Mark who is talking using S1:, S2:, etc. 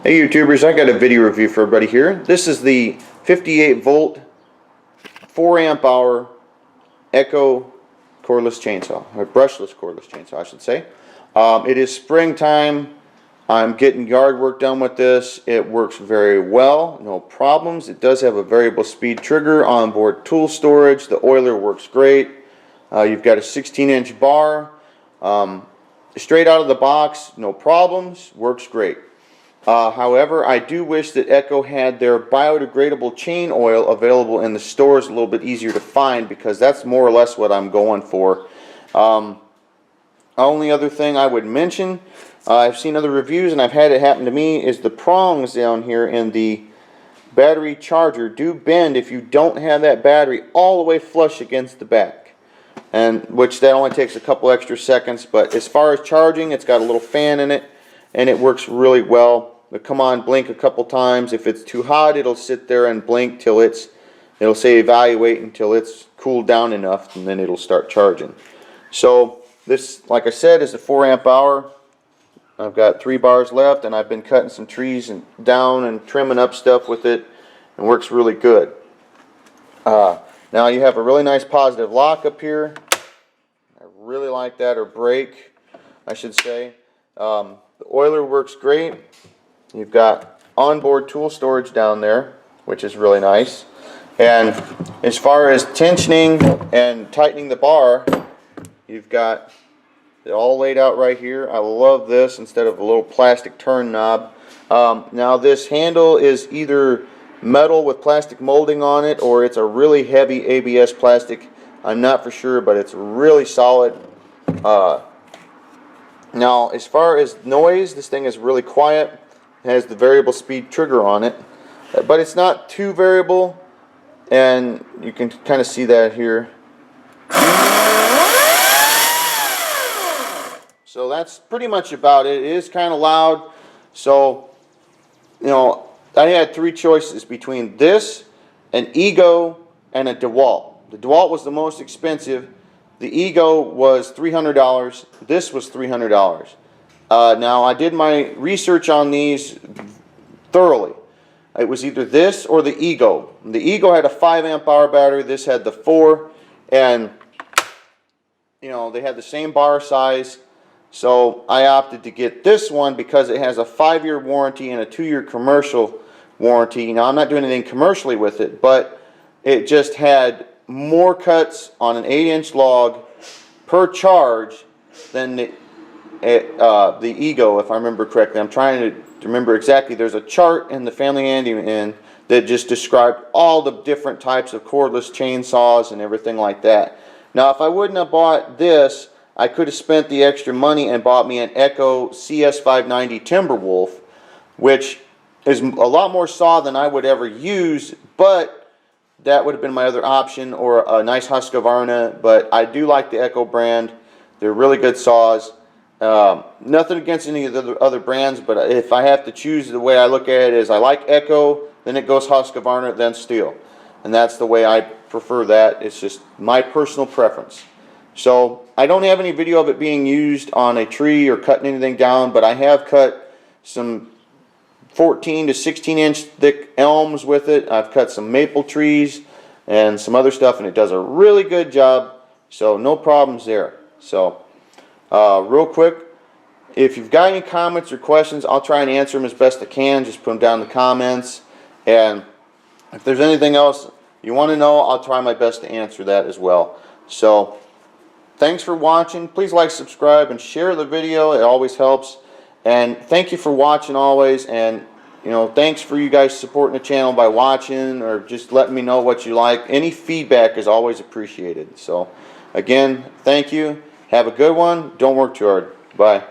S1: Hey YouTubers, I got a video review for everybody here. This is the 58 volt 4 amp hour Echo cordless chainsaw, or brushless cordless chainsaw I should say. It is springtime. I'm getting yard work done with this. It works very well, no problems. It does have a variable speed trigger, onboard tool storage. The oiler works great. You've got a 16-inch bar. Straight out of the box, no problems, works great. However, I do wish that Echo had their biodegradable chain oil available in the stores a little bit easier to find, because that's more or less what I'm going for. Only other thing I would mention, I've seen other reviews and I've had it happen to me, is the prongs down here in the battery charger do bend if you don't have that battery all the way flush against the back, and which that only takes a couple extra seconds. But as far as charging, it's got a little fan in it and it works really well. It'll come on, blink a couple times. If it's too hot, it'll sit there and blink till it'll say evaluate until it's cooled down enough, and then it'll start charging. So this, like I said, is a 4 amp hour. I've got 3 bars left, and I've been cutting some trees down and trimming up stuff with it, and works really good. Now you have a really nice positive lock up here. I really like that, or brake I should say. The oiler works great. You've got onboard tool storage down there, which is really nice. And as far as tensioning and tightening the bar, you've got it all laid out right here. I love this instead of a little plastic turn knob. Now this handle is either metal with plastic molding on it, or it's a really heavy ABS plastic. I'm not for sure, but it's really solid. Now as far as noise, this thing is really quiet. It has the variable speed trigger on it, but it's not too variable, and you can kind of see that here. So that's pretty much about it. It is kind of loud. So, you know, I had 3 choices between this, an Ego, and a DEWALT. The DEWALT was the most expensive. The Ego was $300. This was $300. Now I did my research on these thoroughly. It was either this or the Ego. The Ego had a 5 amp hour battery. This had the 4, and you know, they had the same bar size. So I opted to get this one because it has a 5-year warranty and a 2-year commercial warranty. Now I'm not doing anything commercially with it, but it just had more cuts on an 8-inch log per charge than the Ego, if I remember correctly. I'm trying to remember exactly. There's a chart in the Family Handyman that just described all the different types of cordless chainsaws and everything like that. Now if I wouldn't have bought this, I could have spent the extra money and bought me an Echo CS-590 Timberwolf, which is a lot more saw than I would ever use, but that would have been my other option, or a nice Husqvarna. But I do like the Echo brand. They're really good saws. Nothing against any of the other brands, but if I have to choose, the way I look at it is I like Echo, then it goes Husqvarna, then Steel. And that's the way I prefer that. It's just my personal preference. So I don't have any video of it being used on a tree or cutting anything down, but I have cut some 14 to 16 inch thick elms with it. I've cut some maple trees and some other stuff, and it does a really good job. So no problems there. So real quick, if you've got any comments or questions, I'll try and answer them as best I can. Just put them down in the comments, and if there's anything else you want to know, I'll try my best to answer that as well. So thanks for watching. Please like, subscribe, and share the video. It always helps. And thank you for watching always. And you know, thanks for you guys supporting the channel by watching, or just letting me know what you like. Any feedback is always appreciated. So again, thank you. Have a good one. Don't work too hard. Bye.